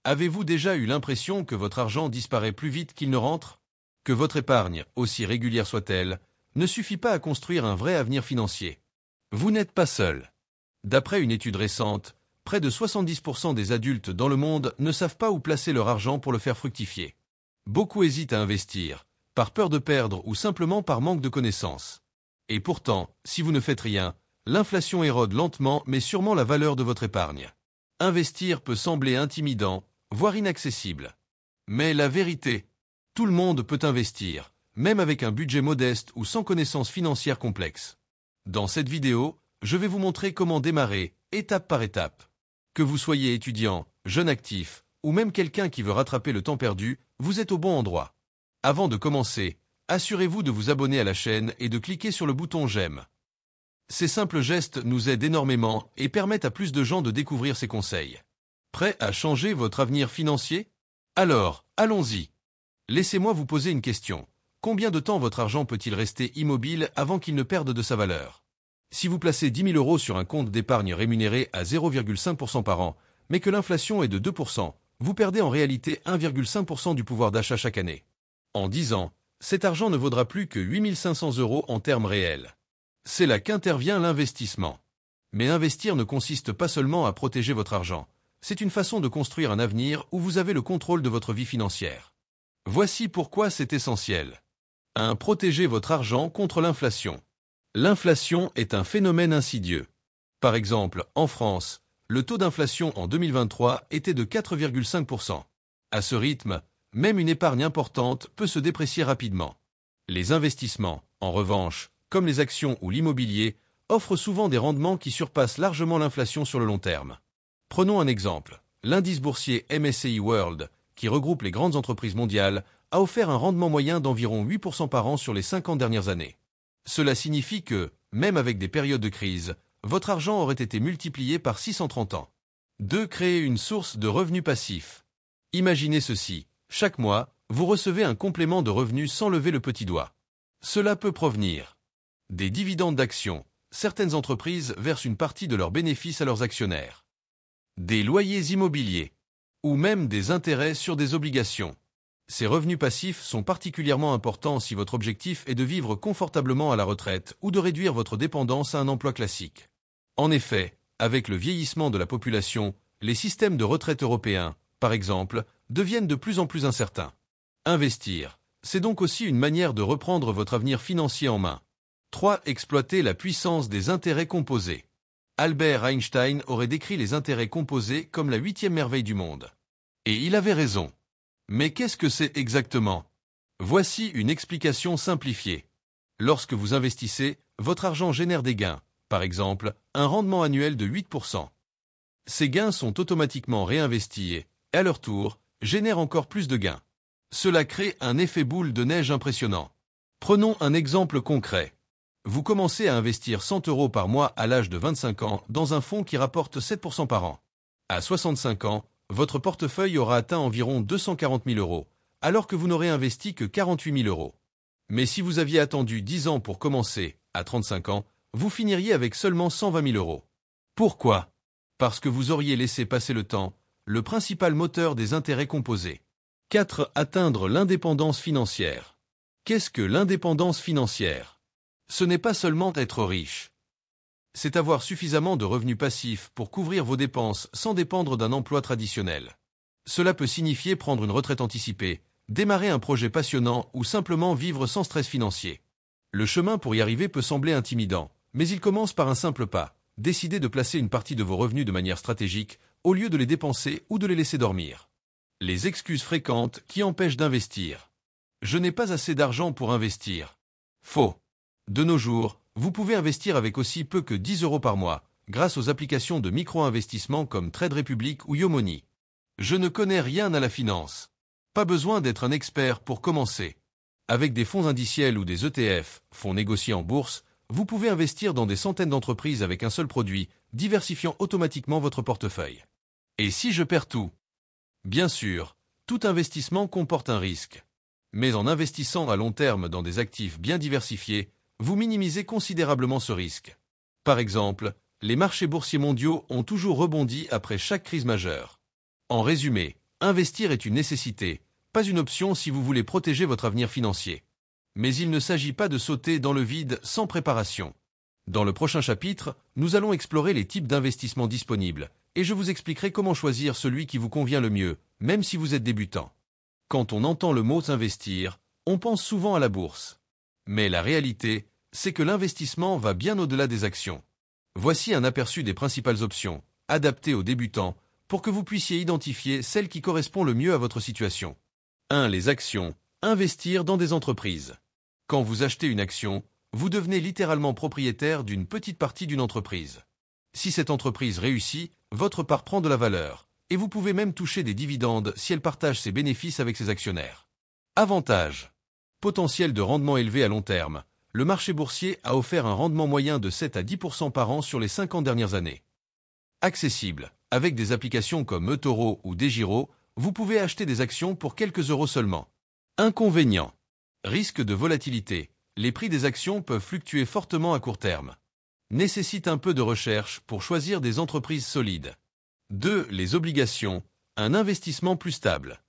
Avez-vous déjà eu l'impression que votre argent disparaît plus vite qu'il ne rentre? Que votre épargne, aussi régulière soit-elle, ne suffit pas à construire un vrai avenir financier? Vous n'êtes pas seul. D'après une étude récente, près de 70% des adultes dans le monde ne savent pas où placer leur argent pour le faire fructifier. Beaucoup hésitent à investir, par peur de perdre ou simplement par manque de connaissances. Et pourtant, si vous ne faites rien, l'inflation érode lentement mais sûrement la valeur de votre épargne. Investir peut sembler intimidant, voire inaccessible. Mais la vérité, tout le monde peut investir, même avec un budget modeste ou sans connaissances financières complexes. Dans cette vidéo, je vais vous montrer comment démarrer, étape par étape. Que vous soyez étudiant, jeune actif, ou même quelqu'un qui veut rattraper le temps perdu, vous êtes au bon endroit. Avant de commencer, assurez-vous de vous abonner à la chaîne et de cliquer sur le bouton j'aime. Ces simples gestes nous aident énormément et permettent à plus de gens de découvrir ces conseils. Prêt à changer votre avenir financier? Alors, allons-y. Laissez-moi vous poser une question. Combien de temps votre argent peut-il rester immobile avant qu'il ne perde de sa valeur? Si vous placez 10 000 € sur un compte d'épargne rémunéré à 0,5% par an, mais que l'inflation est de 2%, vous perdez en réalité 1,5% du pouvoir d'achat chaque année. En 10 ans, cet argent ne vaudra plus que 8 500 € en termes réels. C'est là qu'intervient l'investissement. Mais investir ne consiste pas seulement à protéger votre argent, c'est une façon de construire un avenir où vous avez le contrôle de votre vie financière. Voici pourquoi c'est essentiel. 1. Protéger votre argent contre l'inflation. L'inflation est un phénomène insidieux. Par exemple, en France, le taux d'inflation en 2023 était de 4,5%. À ce rythme, même une épargne importante peut se déprécier rapidement. Les investissements, en revanche, comme les actions ou l'immobilier, offrent souvent des rendements qui surpassent largement l'inflation sur le long terme. Prenons un exemple. L'indice boursier MSCI World, qui regroupe les grandes entreprises mondiales, a offert un rendement moyen d'environ 8% par an sur les 50 dernières années. Cela signifie que, même avec des périodes de crise, votre argent aurait été multiplié par 630 ans. 2. Créer une source de revenus passifs. Imaginez ceci. Chaque mois, vous recevez un complément de revenus sans lever le petit doigt. Cela peut provenir des dividendes d'actions. Certaines entreprises versent une partie de leurs bénéfices à leurs actionnaires. Des loyers immobiliers. Ou même des intérêts sur des obligations. Ces revenus passifs sont particulièrement importants si votre objectif est de vivre confortablement à la retraite ou de réduire votre dépendance à un emploi classique. En effet, avec le vieillissement de la population, les systèmes de retraite européens, par exemple, deviennent de plus en plus incertains. Investir, c'est donc aussi une manière de reprendre votre avenir financier en main. 3. Exploiter la puissance des intérêts composés. Albert Einstein aurait décrit les intérêts composés comme la 8e merveille du monde. Et il avait raison. Mais qu'est-ce que c'est exactement? Voici une explication simplifiée. Lorsque vous investissez, votre argent génère des gains, par exemple, un rendement annuel de 8%. Ces gains sont automatiquement réinvestis et, à leur tour, génèrent encore plus de gains. Cela crée un effet boule de neige impressionnant. Prenons un exemple concret. Vous commencez à investir 100 € par mois à l'âge de 25 ans dans un fonds qui rapporte 7% par an. À 65 ans, votre portefeuille aura atteint environ 240 000 €, alors que vous n'aurez investi que 48 000 €. Mais si vous aviez attendu 10 ans pour commencer, à 35 ans, vous finiriez avec seulement 120 000 €. Pourquoi? Parce que vous auriez laissé passer le temps, le principal moteur des intérêts composés. 4. Atteindre l'indépendance financière. Qu'est-ce que l'indépendance financière? Ce n'est pas seulement être riche. C'est avoir suffisamment de revenus passifs pour couvrir vos dépenses sans dépendre d'un emploi traditionnel. Cela peut signifier prendre une retraite anticipée, démarrer un projet passionnant ou simplement vivre sans stress financier. Le chemin pour y arriver peut sembler intimidant, mais il commence par un simple pas. Décidez de placer une partie de vos revenus de manière stratégique au lieu de les dépenser ou de les laisser dormir. Les excuses fréquentes qui empêchent d'investir. Je n'ai pas assez d'argent pour investir. Faux. De nos jours, vous pouvez investir avec aussi peu que 10 € par mois, grâce aux applications de micro-investissement comme Trade Republic ou Yomoney. Je ne connais rien à la finance. Pas besoin d'être un expert pour commencer. Avec des fonds indiciels ou des ETF, fonds négociés en bourse, vous pouvez investir dans des centaines d'entreprises avec un seul produit, diversifiant automatiquement votre portefeuille. Et si je perds tout? Bien sûr, tout investissement comporte un risque. Mais en investissant à long terme dans des actifs bien diversifiés, vous minimisez considérablement ce risque. Par exemple, les marchés boursiers mondiaux ont toujours rebondi après chaque crise majeure. En résumé, Investir est une nécessité, pas une option si vous voulez protéger votre avenir financier. Mais il ne s'agit pas de sauter dans le vide sans préparation. Dans le prochain chapitre, nous allons explorer les types d'investissements disponibles, et je vous expliquerai comment choisir celui qui vous convient le mieux, même si vous êtes débutant. Quand on entend le mot investir, on pense souvent à la bourse. Mais la réalité, c'est que l'investissement va bien au-delà des actions. Voici un aperçu des principales options, adaptées aux débutants, pour que vous puissiez identifier celle qui correspond le mieux à votre situation. 1. Les actions. Investir dans des entreprises. Quand vous achetez une action, vous devenez littéralement propriétaire d'une petite partie d'une entreprise. Si cette entreprise réussit, votre part prend de la valeur, et vous pouvez même toucher des dividendes si elle partage ses bénéfices avec ses actionnaires. Avantages. Potentiel de rendement élevé à long terme. Le marché boursier a offert un rendement moyen de 7 à 10% par an sur les 50 dernières années. Accessible. Avec des applications comme eToro ou Degiro, vous pouvez acheter des actions pour quelques euros seulement. Inconvénients. Risque de volatilité. Les prix des actions peuvent fluctuer fortement à court terme. Nécessite un peu de recherche pour choisir des entreprises solides. 2. Les obligations. Un investissement plus stable.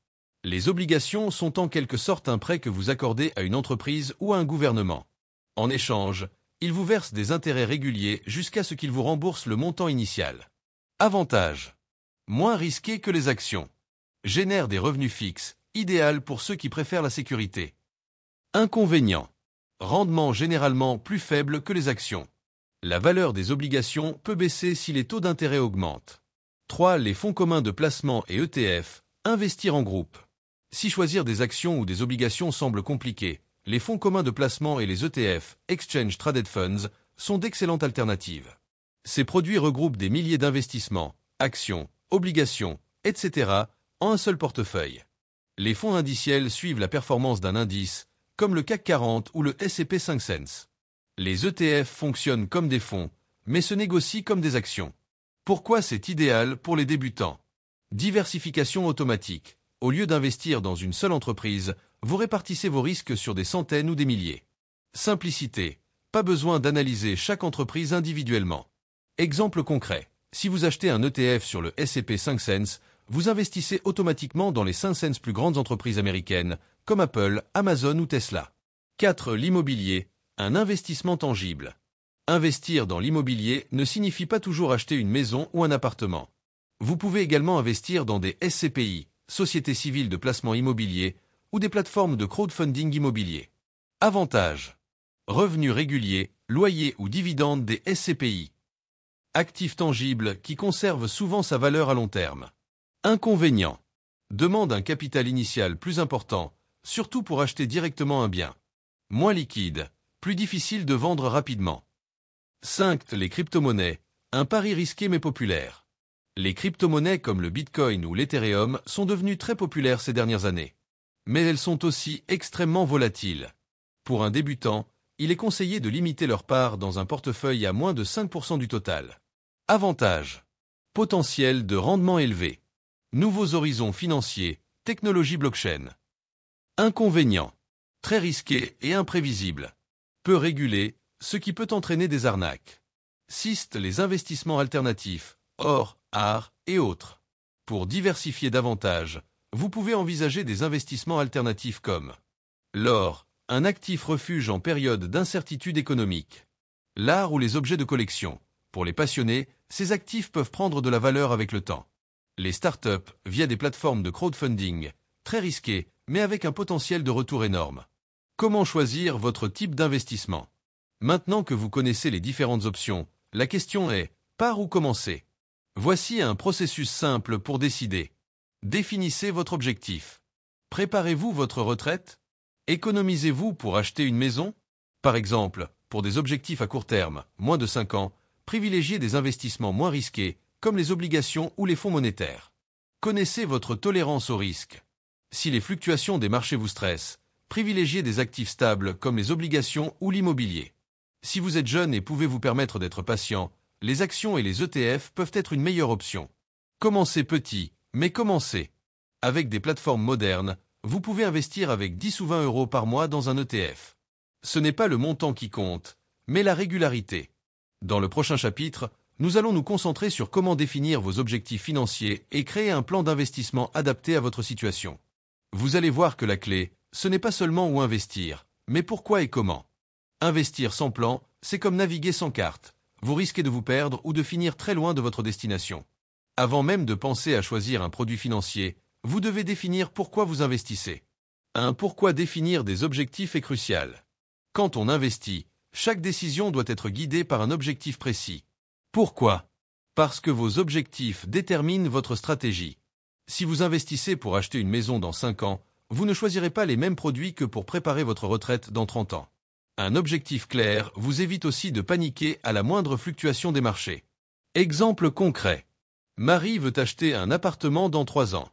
Les obligations sont en quelque sorte un prêt que vous accordez à une entreprise ou à un gouvernement. En échange, ils vous versent des intérêts réguliers jusqu'à ce qu'ils vous remboursent le montant initial. Avantages. Moins risqué que les actions. Génère des revenus fixes, idéal pour ceux qui préfèrent la sécurité. Inconvénients. Rendement généralement plus faible que les actions. La valeur des obligations peut baisser si les taux d'intérêt augmentent. 3. Les fonds communs de placement et ETF. Investir en groupe. Si choisir des actions ou des obligations semble compliqué, les fonds communs de placement et les ETF, Exchange Traded Funds, sont d'excellentes alternatives. Ces produits regroupent des milliers d'investissements, actions, obligations, etc., en un seul portefeuille. Les fonds indiciels suivent la performance d'un indice, comme le CAC 40 ou le S&P 500. Les ETF fonctionnent comme des fonds, mais se négocient comme des actions. Pourquoi c'est idéal pour les débutants? Diversification automatique. Au lieu d'investir dans une seule entreprise, vous répartissez vos risques sur des centaines ou des milliers. Simplicité. Pas besoin d'analyser chaque entreprise individuellement. Exemple concret. Si vous achetez un ETF sur le S&P 500, vous investissez automatiquement dans les 500 plus grandes entreprises américaines, comme Apple, Amazon ou Tesla. 4. L'immobilier. Un investissement tangible. Investir dans l'immobilier ne signifie pas toujours acheter une maison ou un appartement. Vous pouvez également investir dans des SCPI, sociétés civiles de placement immobilier, ou des plateformes de crowdfunding immobilier. Avantages. Revenus réguliers, loyers ou dividendes des SCPI. Actif tangible qui conserve souvent sa valeur à long terme. Inconvénients. Demande un capital initial plus important, surtout pour acheter directement un bien. Moins liquide, plus difficile de vendre rapidement. 5. Les crypto-monnaies. Un pari risqué mais populaire. Les crypto-monnaies comme le Bitcoin ou l'Ethereum sont devenues très populaires ces dernières années. Mais elles sont aussi extrêmement volatiles. Pour un débutant, il est conseillé de limiter leur part dans un portefeuille à moins de 5% du total. Avantages. Potentiel de rendement élevé. Nouveaux horizons financiers, technologie blockchain. Inconvénients. Très risqué et imprévisible. Peu régulé, ce qui peut entraîner des arnaques. 6. Les investissements alternatifs, or, art et autres. Pour diversifier davantage, vous pouvez envisager des investissements alternatifs comme l'or, un actif refuge en période d'incertitude économique. L'art ou les objets de collection. Pour les passionnés, ces actifs peuvent prendre de la valeur avec le temps. Les startups, via des plateformes de crowdfunding, très risquées, mais avec un potentiel de retour énorme. Comment choisir votre type d'investissement? Maintenant que vous connaissez les différentes options, la question est, par où commencer? Voici un processus simple pour décider. Définissez votre objectif. Préparez-vous votre retraite? Économisez-vous pour acheter une maison? Par exemple, pour des objectifs à court terme, moins de 5 ans, privilégiez des investissements moins risqués, comme les obligations ou les fonds monétaires. Connaissez votre tolérance au risque. Si les fluctuations des marchés vous stressent, privilégiez des actifs stables comme les obligations ou l'immobilier. Si vous êtes jeune et pouvez vous permettre d'être patient, les actions et les ETF peuvent être une meilleure option. Commencez petit, mais commencez. Avec des plateformes modernes, vous pouvez investir avec 10 ou 20 euros par mois dans un ETF. Ce n'est pas le montant qui compte, mais la régularité. Dans le prochain chapitre, nous allons nous concentrer sur comment définir vos objectifs financiers et créer un plan d'investissement adapté à votre situation. Vous allez voir que la clé, ce n'est pas seulement où investir, mais pourquoi et comment. Investir sans plan, c'est comme naviguer sans carte. Vous risquez de vous perdre ou de finir très loin de votre destination. Avant même de penser à choisir un produit financier, vous devez définir pourquoi vous investissez. Un pourquoi définir des objectifs est crucial. Quand on investit, chaque décision doit être guidée par un objectif précis. Pourquoi? Parce que vos objectifs déterminent votre stratégie. Si vous investissez pour acheter une maison dans 5 ans, vous ne choisirez pas les mêmes produits que pour préparer votre retraite dans 30 ans. Un objectif clair vous évite aussi de paniquer à la moindre fluctuation des marchés. Exemple concret. Marie veut acheter un appartement dans 3 ans.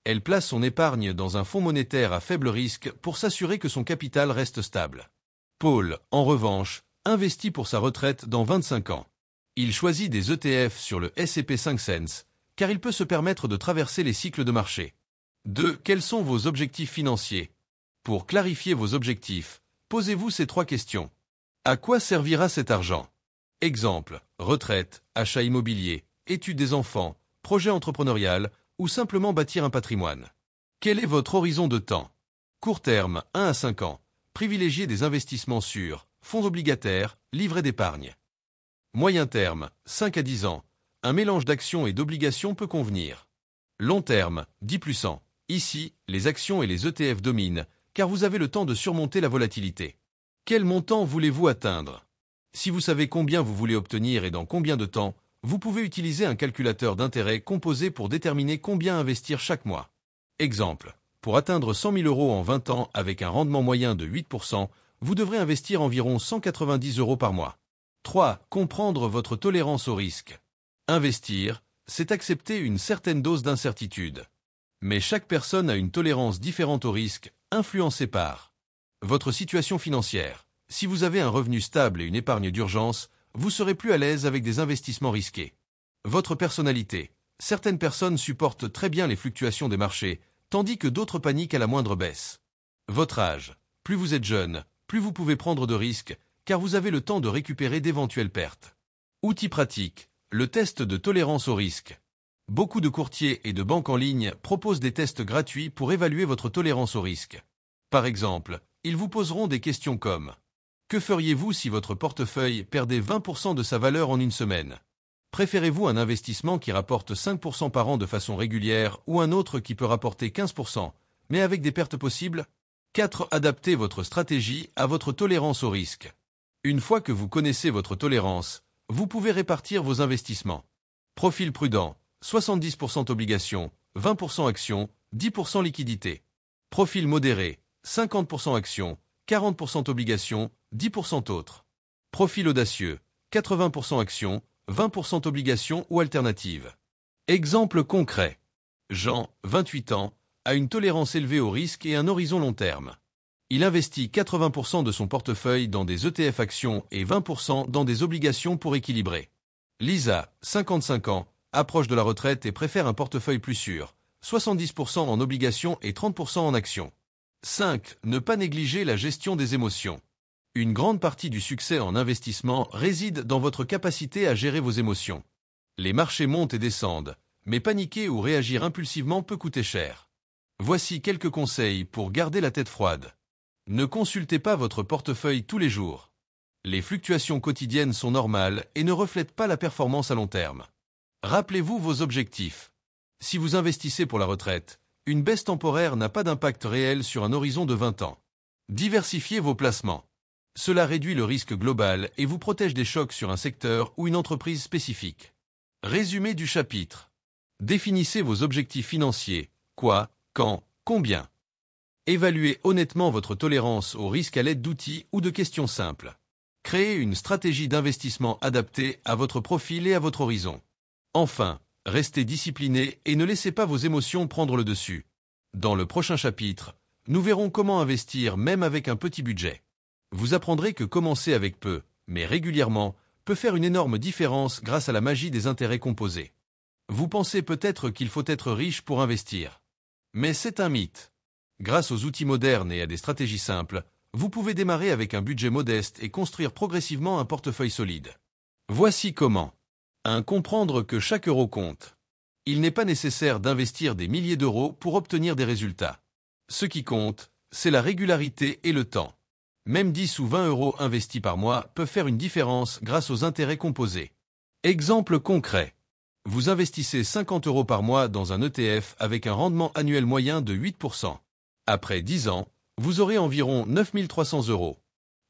Elle place son épargne dans un fonds monétaire à faible risque pour s'assurer que son capital reste stable. Paul, en revanche, investit pour sa retraite dans 25 ans. Il choisit des ETF sur le S&P 500, car il peut se permettre de traverser les cycles de marché. 2. Quels sont vos objectifs financiers? Pour clarifier vos objectifs, posez-vous ces 3 questions. À quoi servira cet argent? Exemple, retraite, achat immobilier, études des enfants, projet entrepreneurial ou simplement bâtir un patrimoine. Quel est votre horizon de temps? Court terme, 1 à 5 ans. Privilégiez des investissements sûrs, fonds obligataires, livrets d'épargne. Moyen terme, 5 à 10 ans. Un mélange d'actions et d'obligations peut convenir. Long terme, 10+100. Ici, les actions et les ETF dominent, car vous avez le temps de surmonter la volatilité. Quel montant voulez-vous atteindre? Si vous savez combien vous voulez obtenir et dans combien de temps, vous pouvez utiliser un calculateur d'intérêt composé pour déterminer combien investir chaque mois. Exemple, pour atteindre 100 000 € en 20 ans avec un rendement moyen de 8%, vous devrez investir environ 190 € par mois. 3. Comprendre votre tolérance au risque. Investir, c'est accepter une certaine dose d'incertitude. Mais chaque personne a une tolérance différente au risque, influencée par votre situation financière. Si vous avez un revenu stable et une épargne d'urgence, vous serez plus à l'aise avec des investissements risqués. Votre personnalité. Certaines personnes supportent très bien les fluctuations des marchés, tandis que d'autres paniquent à la moindre baisse. Votre âge. Plus vous êtes jeune, plus vous pouvez prendre de risques, car vous avez le temps de récupérer d'éventuelles pertes. Outils pratiques. Le test de tolérance au risque. Beaucoup de courtiers et de banques en ligne proposent des tests gratuits pour évaluer votre tolérance au risque. Par exemple, ils vous poseront des questions comme: que feriez-vous si votre portefeuille perdait 20% de sa valeur en une semaine? Préférez-vous un investissement qui rapporte 5% par an de façon régulière ou un autre qui peut rapporter 15%, mais avec des pertes possibles? 4. Adaptez votre stratégie à votre tolérance au risque. Une fois que vous connaissez votre tolérance, vous pouvez répartir vos investissements. Profil prudent, 70% obligations, 20% actions, 10% liquidités. Profil modéré, 50% actions, 40% obligations, 10% autres. Profil audacieux, 80% actions, 20% obligations ou alternatives. Exemple concret. Jean, 28 ans, a une tolérance élevée au risque et un horizon long terme. Il investit 80% de son portefeuille dans des ETF actions et 20% dans des obligations pour équilibrer. Lisa, 55 ans, approche de la retraite et préfère un portefeuille plus sûr, 70% en obligations et 30% en actions. 5. Ne pas négliger la gestion des émotions. Une grande partie du succès en investissement réside dans votre capacité à gérer vos émotions. Les marchés montent et descendent, mais paniquer ou réagir impulsivement peut coûter cher. Voici quelques conseils pour garder la tête froide. Ne consultez pas votre portefeuille tous les jours. Les fluctuations quotidiennes sont normales et ne reflètent pas la performance à long terme. Rappelez-vous vos objectifs. Si vous investissez pour la retraite, une baisse temporaire n'a pas d'impact réel sur un horizon de 20 ans. Diversifiez vos placements. Cela réduit le risque global et vous protège des chocs sur un secteur ou une entreprise spécifique. Résumé du chapitre. Définissez vos objectifs financiers. Quoi, quand, combien. Évaluez honnêtement votre tolérance au risque à l'aide d'outils ou de questions simples. Créez une stratégie d'investissement adaptée à votre profil et à votre horizon. Enfin, restez discipliné et ne laissez pas vos émotions prendre le dessus. Dans le prochain chapitre, nous verrons comment investir même avec un petit budget. Vous apprendrez que commencer avec peu, mais régulièrement, peut faire une énorme différence grâce à la magie des intérêts composés. Vous pensez peut-être qu'il faut être riche pour investir. Mais c'est un mythe. Grâce aux outils modernes et à des stratégies simples, vous pouvez démarrer avec un budget modeste et construire progressivement un portefeuille solide. Voici comment. Comprendre que chaque euro compte. Il n'est pas nécessaire d'investir des milliers d'euros pour obtenir des résultats. Ce qui compte, c'est la régularité et le temps. Même 10 ou 20 euros investis par mois peuvent faire une différence grâce aux intérêts composés. Exemple concret. Vous investissez 50 euros par mois dans un ETF avec un rendement annuel moyen de 8%. Après 10 ans, vous aurez environ 9 300 euros.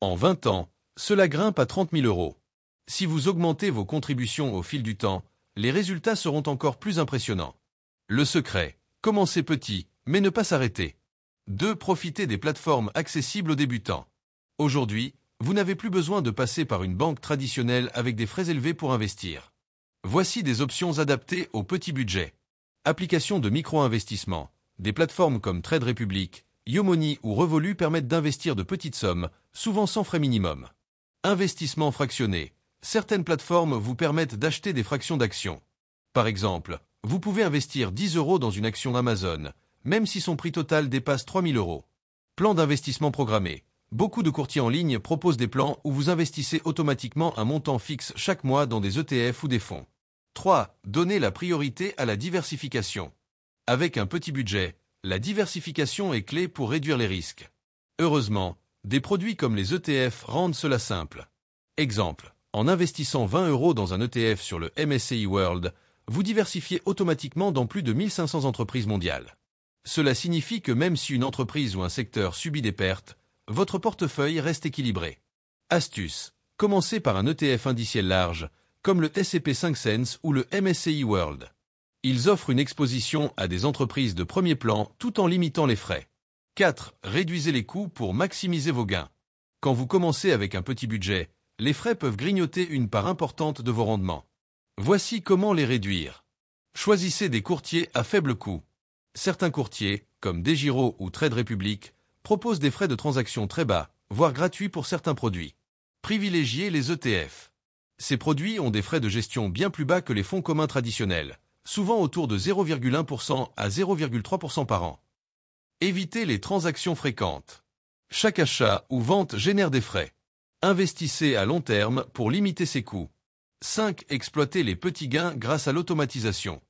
En 20 ans, cela grimpe à 30 000 euros. Si vous augmentez vos contributions au fil du temps, les résultats seront encore plus impressionnants. Le secret, commencez petit, mais ne pas s'arrêter. 2. Profitez des plateformes accessibles aux débutants. Aujourd'hui, vous n'avez plus besoin de passer par une banque traditionnelle avec des frais élevés pour investir. Voici des options adaptées au petit budget. Applications de micro-investissement. Des plateformes comme Trade Republic, Yomoney ou Revolut permettent d'investir de petites sommes, souvent sans frais minimum. Investissement fractionné. Certaines plateformes vous permettent d'acheter des fractions d'actions. Par exemple, vous pouvez investir 10 euros dans une action Amazon, même si son prix total dépasse 3 000 euros. Plan d'investissement programmé. Beaucoup de courtiers en ligne proposent des plans où vous investissez automatiquement un montant fixe chaque mois dans des ETF ou des fonds. 3. Donnez la priorité à la diversification. Avec un petit budget, la diversification est clé pour réduire les risques. Heureusement, des produits comme les ETF rendent cela simple. Exemple, en investissant 20 euros dans un ETF sur le MSCI World, vous diversifiez automatiquement dans plus de 1500 entreprises mondiales. Cela signifie que même si une entreprise ou un secteur subit des pertes, votre portefeuille reste équilibré. Astuce. Commencez par un ETF indiciel large, comme le S&P 500 ou le MSCI World. Ils offrent une exposition à des entreprises de premier plan tout en limitant les frais. 4. Réduisez les coûts pour maximiser vos gains. Quand vous commencez avec un petit budget, les frais peuvent grignoter une part importante de vos rendements. Voici comment les réduire. Choisissez des courtiers à faible coût. Certains courtiers, comme DEGIRO ou Trade Republic, proposent des frais de transaction très bas, voire gratuits pour certains produits. Privilégiez les ETF. Ces produits ont des frais de gestion bien plus bas que les fonds communs traditionnels, souvent autour de 0,1% à 0,3% par an. Évitez les transactions fréquentes. Chaque achat ou vente génère des frais. Investissez à long terme pour limiter ces coûts. 5. Exploitez les petits gains grâce à l'automatisation.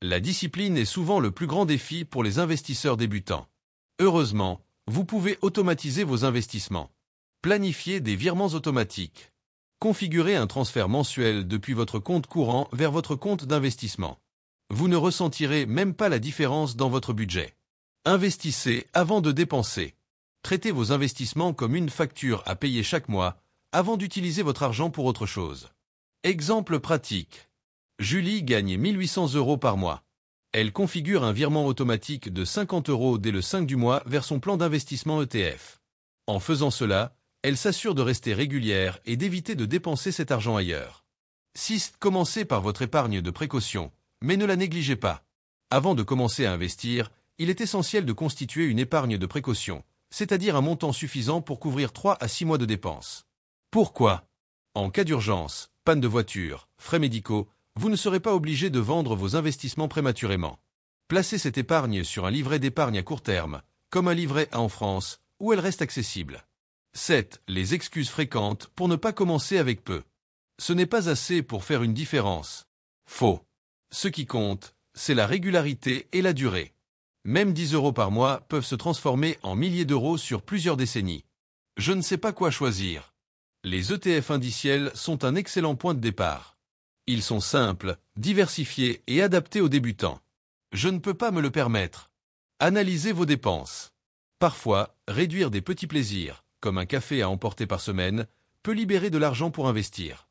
La discipline est souvent le plus grand défi pour les investisseurs débutants. Heureusement, vous pouvez automatiser vos investissements. Planifiez des virements automatiques. Configurez un transfert mensuel depuis votre compte courant vers votre compte d'investissement. Vous ne ressentirez même pas la différence dans votre budget. Investissez avant de dépenser. Traitez vos investissements comme une facture à payer chaque mois, avant d'utiliser votre argent pour autre chose. Exemple pratique. Julie gagne 1 800 euros par mois. Elle configure un virement automatique de 50 euros dès le 5 du mois vers son plan d'investissement ETF. En faisant cela, elle s'assure de rester régulière et d'éviter de dépenser cet argent ailleurs. 6. Commencez par votre épargne de précaution, mais ne la négligez pas. Avant de commencer à investir, il est essentiel de constituer une épargne de précaution, c'est-à-dire un montant suffisant pour couvrir 3 à 6 mois de dépenses. Pourquoi? En cas d'urgence, panne de voiture, frais médicaux, vous ne serez pas obligé de vendre vos investissements prématurément. Placez cette épargne sur un livret d'épargne à court terme, comme un livret A en France, où elle reste accessible. 7. Les excuses fréquentes pour ne pas commencer avec peu. Ce n'est pas assez pour faire une différence. Faux. Ce qui compte, c'est la régularité et la durée. Même 10 euros par mois peuvent se transformer en milliers d'euros sur plusieurs décennies. Je ne sais pas quoi choisir. Les ETF indiciels sont un excellent point de départ. Ils sont simples, diversifiés et adaptés aux débutants. Je ne peux pas me le permettre. Analysez vos dépenses. Parfois, réduire des petits plaisirs, comme un café à emporter par semaine, peut libérer de l'argent pour investir.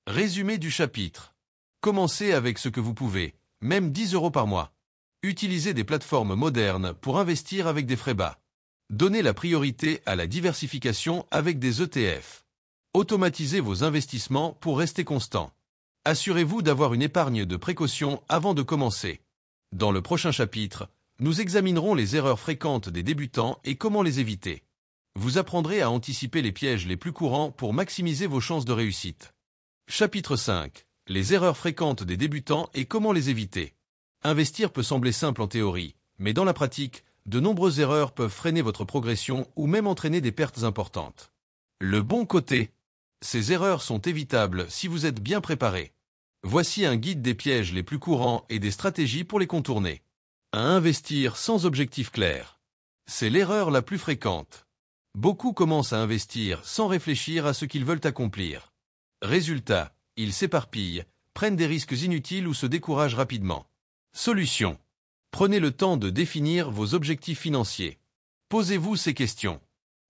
Résumé du chapitre. Commencez avec ce que vous pouvez, même 10 euros par mois. Utilisez des plateformes modernes pour investir avec des frais bas. Donnez la priorité à la diversification avec des ETF. Automatisez vos investissements pour rester constant. Assurez-vous d'avoir une épargne de précaution avant de commencer. Dans le prochain chapitre, nous examinerons les erreurs fréquentes des débutants et comment les éviter. Vous apprendrez à anticiper les pièges les plus courants pour maximiser vos chances de réussite. Chapitre 5. Les erreurs fréquentes des débutants et comment les éviter. Investir peut sembler simple en théorie, mais dans la pratique, de nombreuses erreurs peuvent freiner votre progression ou même entraîner des pertes importantes. Le bon côté. Ces erreurs sont évitables si vous êtes bien préparé. Voici un guide des pièges les plus courants et des stratégies pour les contourner. À investir sans objectif clair. C'est l'erreur la plus fréquente. Beaucoup commencent à investir sans réfléchir à ce qu'ils veulent accomplir. Résultat, ils s'éparpillent, prennent des risques inutiles ou se découragent rapidement. Solution. Prenez le temps de définir vos objectifs financiers. Posez-vous ces questions.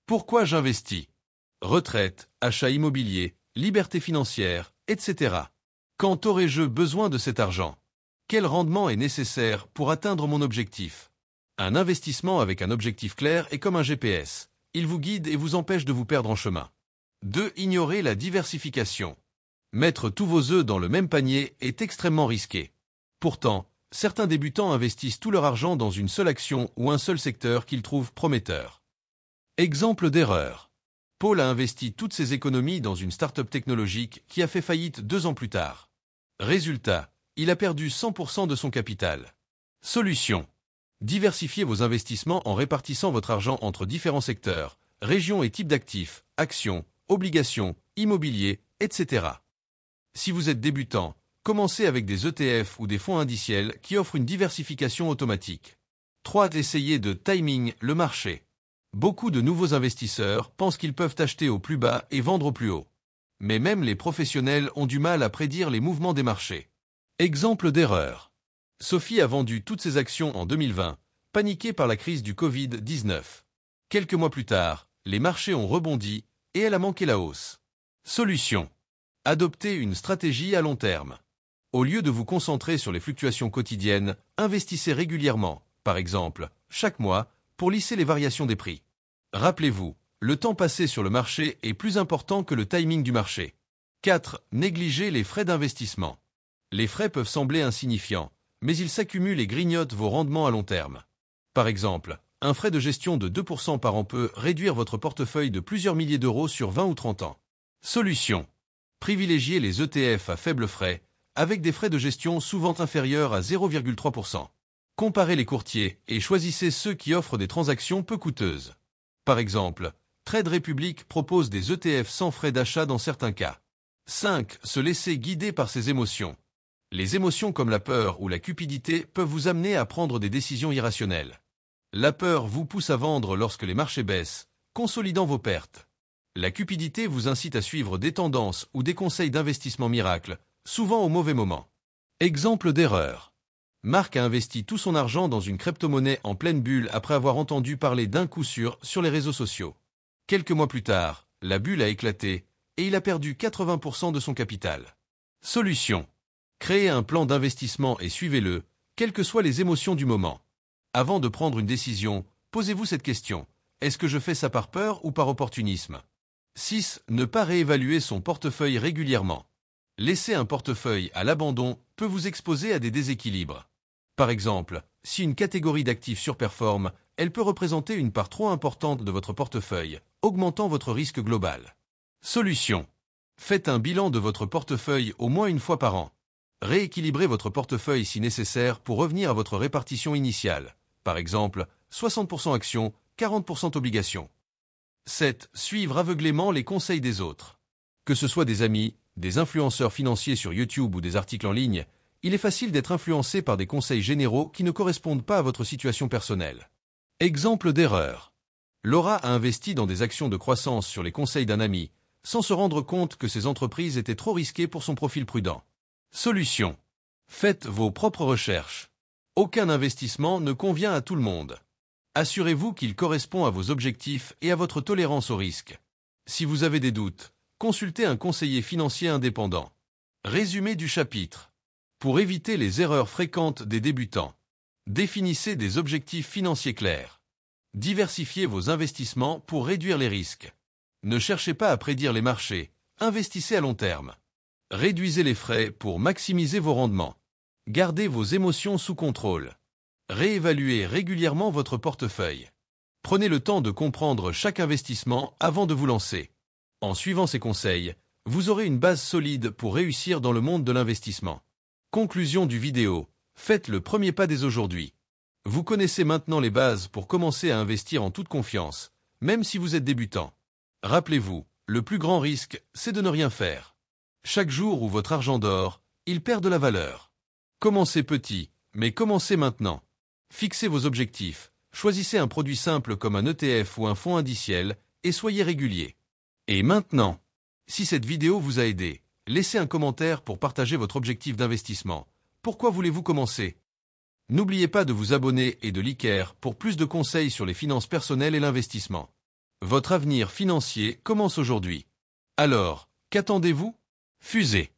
Pourquoi j'investis? Retraite, achat immobilier, liberté financière, etc. Quand aurai-je besoin de cet argent? Quel rendement est nécessaire pour atteindre mon objectif? Un investissement avec un objectif clair est comme un GPS. Il vous guide et vous empêche de vous perdre en chemin. 2. Ignorer la diversification. Mettre tous vos œufs dans le même panier est extrêmement risqué. Pourtant, certains débutants investissent tout leur argent dans une seule action ou un seul secteur qu'ils trouvent prometteur. Exemple d'erreur. Paul a investi toutes ses économies dans une start-up technologique qui a fait faillite 2 ans plus tard. Résultat, il a perdu 100% de son capital. Solution. Diversifiez vos investissements en répartissant votre argent entre différents secteurs, régions et types d'actifs, actions, obligations, immobilier, etc. Si vous êtes débutant, commencez avec des ETF ou des fonds indiciels qui offrent une diversification automatique. 3. Essayez de timing le marché. Beaucoup de nouveaux investisseurs pensent qu'ils peuvent acheter au plus bas et vendre au plus haut. Mais même les professionnels ont du mal à prédire les mouvements des marchés. Exemple d'erreur. Sophie a vendu toutes ses actions en 2020, paniquée par la crise du Covid-19. Quelques mois plus tard, les marchés ont rebondi et elle a manqué la hausse. Solution. Adoptez une stratégie à long terme. Au lieu de vous concentrer sur les fluctuations quotidiennes, investissez régulièrement, par exemple, chaque mois, pour lisser les variations des prix. Rappelez-vous, le temps passé sur le marché est plus important que le timing du marché. 4. Négligez les frais d'investissement. Les frais peuvent sembler insignifiants, mais ils s'accumulent et grignotent vos rendements à long terme. Par exemple, un frais de gestion de 2% par an peut réduire votre portefeuille de plusieurs milliers d'euros sur 20 ou 30 ans. Solution. Privilégiez les ETF à faible frais, avec des frais de gestion souvent inférieurs à 0,3%. Comparez les courtiers et choisissez ceux qui offrent des transactions peu coûteuses. Par exemple, Trade Republic propose des ETF sans frais d'achat dans certains cas. 5. Se laisser guider par ses émotions. Les émotions comme la peur ou la cupidité peuvent vous amener à prendre des décisions irrationnelles. La peur vous pousse à vendre lorsque les marchés baissent, consolidant vos pertes. La cupidité vous incite à suivre des tendances ou des conseils d'investissement miracles, souvent au mauvais moment. Exemple d'erreur. Marc a investi tout son argent dans une crypto-monnaie en pleine bulle après avoir entendu parler d'un coup sûr sur les réseaux sociaux. Quelques mois plus tard, la bulle a éclaté et il a perdu 80% de son capital. Solution. Créez un plan d'investissement et suivez-le, quelles que soient les émotions du moment. Avant de prendre une décision, posez-vous cette question. Est-ce que je fais ça par peur ou par opportunisme? 6. Ne pas réévaluer son portefeuille régulièrement. Laisser un portefeuille à l'abandon peut vous exposer à des déséquilibres. Par exemple, si une catégorie d'actifs surperforme, elle peut représenter une part trop importante de votre portefeuille, augmentant votre risque global. Solution. Faites un bilan de votre portefeuille au moins une fois par an. Rééquilibrez votre portefeuille si nécessaire pour revenir à votre répartition initiale. Par exemple, 60% actions, 40% obligations. 7. Suivre aveuglément les conseils des autres. Que ce soit des amis, des influenceurs financiers sur YouTube ou des articles en ligne, il est facile d'être influencé par des conseils généraux qui ne correspondent pas à votre situation personnelle. Exemple d'erreur. Laura a investi dans des actions de croissance sur les conseils d'un ami, sans se rendre compte que ces entreprises étaient trop risquées pour son profil prudent. Solution. Faites vos propres recherches. Aucun investissement ne convient à tout le monde. Assurez-vous qu'il correspond à vos objectifs et à votre tolérance au risque. Si vous avez des doutes, consultez un conseiller financier indépendant. Résumé du chapitre. Pour éviter les erreurs fréquentes des débutants, définissez des objectifs financiers clairs. Diversifiez vos investissements pour réduire les risques. Ne cherchez pas à prédire les marchés, investissez à long terme. Réduisez les frais pour maximiser vos rendements. Gardez vos émotions sous contrôle. Réévaluez régulièrement votre portefeuille. Prenez le temps de comprendre chaque investissement avant de vous lancer. En suivant ces conseils, vous aurez une base solide pour réussir dans le monde de l'investissement. Conclusion du vidéo. Faites le premier pas dès aujourd'hui. Vous connaissez maintenant les bases pour commencer à investir en toute confiance, même si vous êtes débutant. Rappelez-vous, le plus grand risque, c'est de ne rien faire. Chaque jour où votre argent dort, il perd de la valeur. Commencez petit, mais commencez maintenant. Fixez vos objectifs, choisissez un produit simple comme un ETF ou un fonds indiciel, et soyez régulier. Et maintenant, si cette vidéo vous a aidé, laissez un commentaire pour partager votre objectif d'investissement. Pourquoi voulez-vous commencer? N'oubliez pas de vous abonner et de liker pour plus de conseils sur les finances personnelles et l'investissement. Votre avenir financier commence aujourd'hui. Alors, qu'attendez-vous? Fusez!